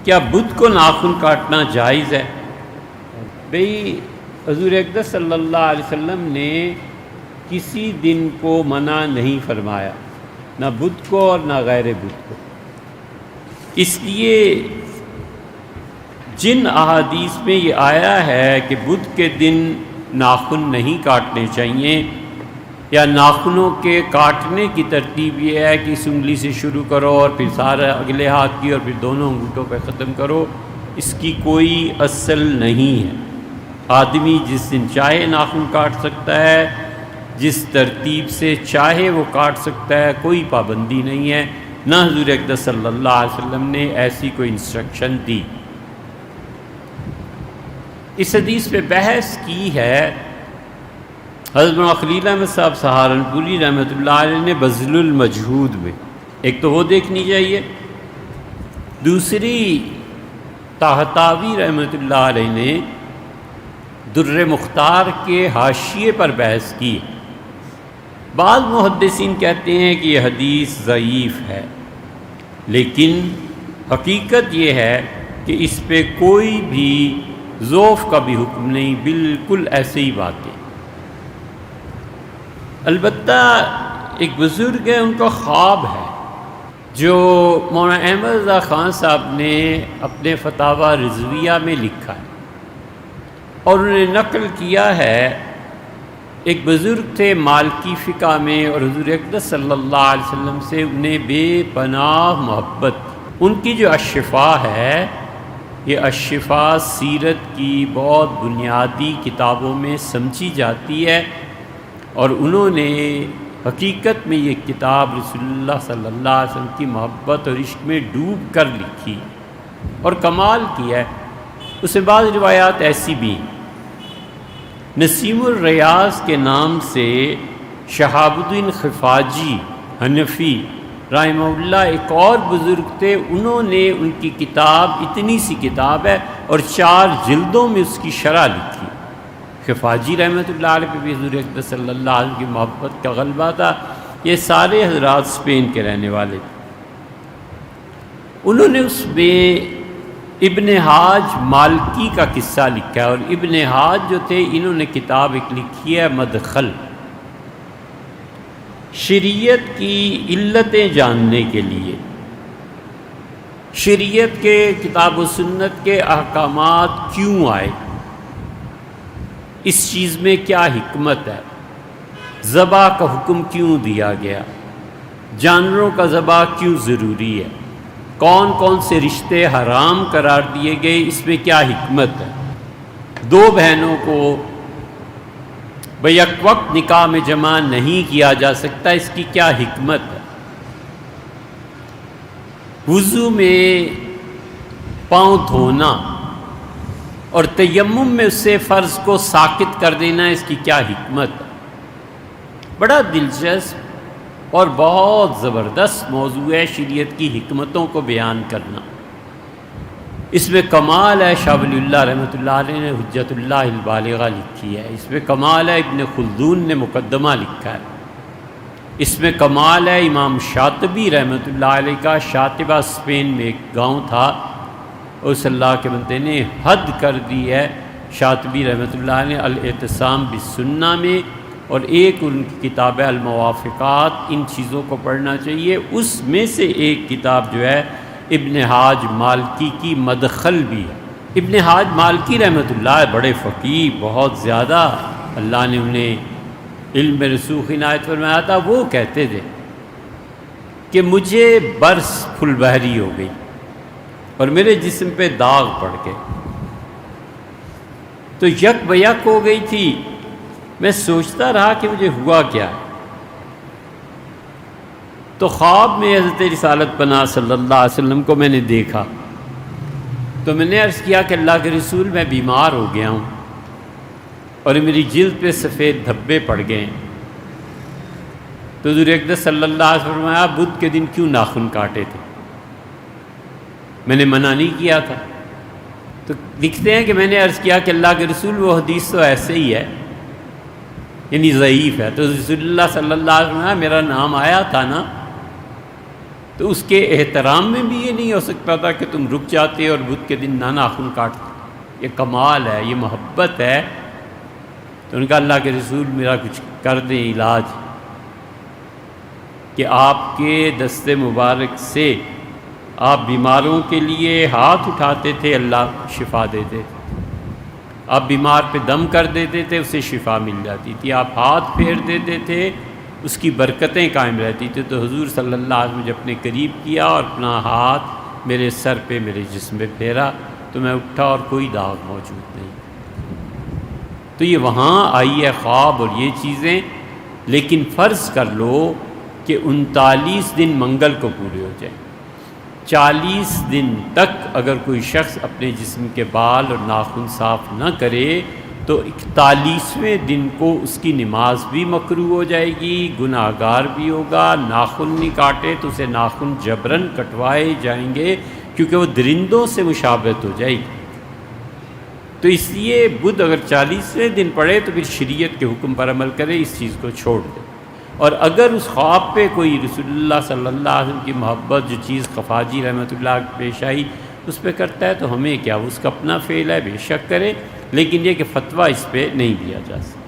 کیا بدھ کو ناخن کاٹنا جائز ہے؟ بھئی حضور اقدس صلی اللہ علیہ وسلم نے کسی دن کو منع نہیں فرمایا، نہ بدھ کو اور نہ غیر بدھ کو۔ اس لیے جن احادیث میں یہ آیا ہے کہ بدھ کے دن ناخن نہیں کاٹنے چاہیے، یا ناخنوں کے کاٹنے کی ترتیب یہ ہے کہ اس انگلی سے شروع کرو اور پھر سارا اگلے ہاتھ کی اور پھر دونوں انگوٹھوں پہ ختم کرو، اس کی کوئی اصل نہیں ہے۔ آدمی جس دن چاہے ناخن کاٹ سکتا ہے، جس ترتیب سے چاہے وہ کاٹ سکتا ہے، کوئی پابندی نہیں ہے، نہ حضور اقدس صلی اللہ علیہ وسلم نے ایسی کوئی انسٹرکشن دی۔ اس حدیث پہ بحث کی ہے حضرت خلیل احمد صاحب سہارنپوری رحمۃ اللہ علیہ نے بذل المجہود میں۔ ایک تو وہ دیکھنی چاہیے، دوسری طحطاوی رحمۃ اللہ علیہ نے در مختار کے حاشیے پر بحث کی۔ بعض محدثین کہتے ہیں کہ یہ حدیث ضعیف ہے، لیکن حقیقت یہ ہے کہ اس پہ کوئی بھی ضعف کا بھی حکم نہیں، بالکل ایسے ہی باتیں۔ البتہ ایک بزرگ ہے، ان کا خواب ہے جو مولانا احمد رضا خان صاحب نے اپنے فتاوی رضویہ میں لکھا ہے، اور انہوں نے نقل کیا ہے۔ ایک بزرگ تھے مالکی فقہ میں، اور حضور اقدس صلی اللہ علیہ وسلم سے انہیں بے پناہ محبت۔ ان کی جو الشفا ہے، یہ الشفا سیرت کی بہت بنیادی کتابوں میں سمجھی جاتی ہے، اور انہوں نے حقیقت میں یہ کتاب رسول اللہ صلی اللہ علیہ وسلم کی محبت اور عشق میں ڈوب کر لکھی اور کمال کیا ہے۔ اس میں بعض روایات ایسی بھی ہیں۔ نسیم الریاض کے نام سے شہاب الدین خفاجی حنفی رحمہ اللہ ایک اور بزرگ تھے، انہوں نے ان کی کتاب، اتنی سی کتاب ہے اور 4 جلدوں میں اس کی شرح لکھی۔ خفاجی رحمۃ اللہ علیہ پہ بھی حضور اقدس صلی اللہ علیہ وسلم کی محبت کا غلبہ تھا۔ یہ سارے حضرات اسپین کے رہنے والے تھے۔ انہوں نے اس میں ابن حاج مالکی کا قصہ لکھا ہے، اور ابن حاج جو تھے انہوں نے کتاب ایک لکھی ہے مدخل، شریعت کی علتیں جاننے کے لیے، شریعت کے کتاب و سنت کے احکامات کیوں آئے، اس چیز میں کیا حکمت ہے، ذبح کا حکم کیوں دیا گیا، جانوروں کا ذبح کیوں ضروری ہے، کون کون سے رشتے حرام قرار دیے گئے، اس میں کیا حکمت ہے، 2 بہنوں کو بیک وقت نکاح میں جمع نہیں کیا جا سکتا، اس کی کیا حکمت ہے، وضو میں پاؤں دھونا اور تیمم میں اس سے فرض کو ساقط کر دینا، اس کی کیا حکمت ہے۔ بڑا دلچسپ اور بہت زبردست موضوع ہے شریعت کی حکمتوں کو بیان کرنا۔ اس میں کمال ہے، شاہ ولی اللہ رحمۃ اللہ علیہ نے حجت اللہ البالغہ لکھی ہے، اس میں کمال ہے، ابن خلدون نے مقدمہ لکھا ہے، اس میں کمال ہے، امام شاطبی رحمۃ اللہ علیہ کا شاطبہ اسپین میں ایک گاؤں تھا، اس اللہ کے بندے نے حد کر دی ہے، شاطبی رحمۃ اللہ نے الاعتصام بالسنہ میں، اور ایک ان کی کتاب ہے الموافقات، ان چیزوں کو پڑھنا چاہیے۔ اس میں سے ایک کتاب جو ہے ابن حاج مالکی کی مدخل بھی ہے۔ ابن حاج مالکی رحمۃ اللہ بڑے فقیہ، بہت زیادہ اللہ نے انہیں علم رسوخ عنایت فرمایا تھا۔ وہ کہتے تھے کہ مجھے برس پھل بحری ہو گئی اور میرے جسم پہ داغ پڑ گئے، تو یک بیک ہو گئی تھی، میں سوچتا رہا کہ مجھے ہوا کیا ہے، تو خواب میں حضرت رسالت پناہ صلی اللہ علیہ وسلم کو میں نے دیکھا، تو میں نے عرض کیا کہ اللہ کے رسول میں بیمار ہو گیا ہوں اور میری جلد پہ سفید دھبے پڑ گئے ہیں۔ تو حضور اقدس صلی اللہ علیہ وسلم نے فرمایا بدھ کے دن کیوں ناخن کاٹے تھے؟ میں نے منع نہیں کیا تھا۔ تو لکھتے ہیں کہ میں نے عرض کیا کہ اللہ کے رسول وہ حدیث تو ایسے ہی ہے، یعنی ضعیف ہے۔ تو رسول اللہ صلی اللہ علیہ وسلم میرا نام آیا تھا نا، تو اس کے احترام میں بھی یہ نہیں ہو سکتا تھا کہ تم رک جاتے اور بدھ کے دن نہ ناخن کاٹتے. یہ کمال ہے، یہ محبت ہے. تو ان کا اللہ کے رسول میرا کچھ کر دیں علاج، کہ آپ کے دست مبارک سے آپ بیماروں کے لیے ہاتھ اٹھاتے تھے، اللہ شفا دیتے تھے. آپ بیمار پہ دم کر دیتے تھے، اسے شفا مل جاتی تھی. آپ ہاتھ پھیر دیتے تھے، اس کی برکتیں قائم رہتی تھی. تو حضور صلی اللہ علیہ وسلم نے جب اپنے قریب کیا اور اپنا ہاتھ میرے سر پہ، میرے جسم پہ پھیرا تو میں اٹھا اور کوئی داغ موجود نہیں. تو یہ وہاں آئی ہے خواب اور یہ چیزیں. لیکن فرض کر لو کہ 39 دن منگل کو پورے ہو جائیں، 40 دن تک اگر کوئی شخص اپنے جسم کے بال اور ناخن صاف نہ کرے تو 41ویں دن کو اس کی نماز بھی مکروہ ہو جائے گی، گناہ گار بھی ہوگا. ناخن نہیں کاٹے تو اسے ناخن جبراً کٹوائے جائیں گے، کیونکہ وہ درندوں سے مشابہت ہو جائے گی. تو اس لیے بدھ اگر 40ویں دن پڑے تو پھر شریعت کے حکم پر عمل کرے، اس چیز کو چھوڑ دے. اور اگر اس خواب پہ کوئی رسول اللہ صلی اللہ علیہ وسلم کی محبت جو چیز خفاجی رحمۃ اللہ پیش آئی اس پہ کرتا ہے تو ہمیں کیا، اس کا اپنا فعل ہے، بے شک کرے. لیکن یہ کہ فتویٰ اس پہ نہیں دیا جا سکتا.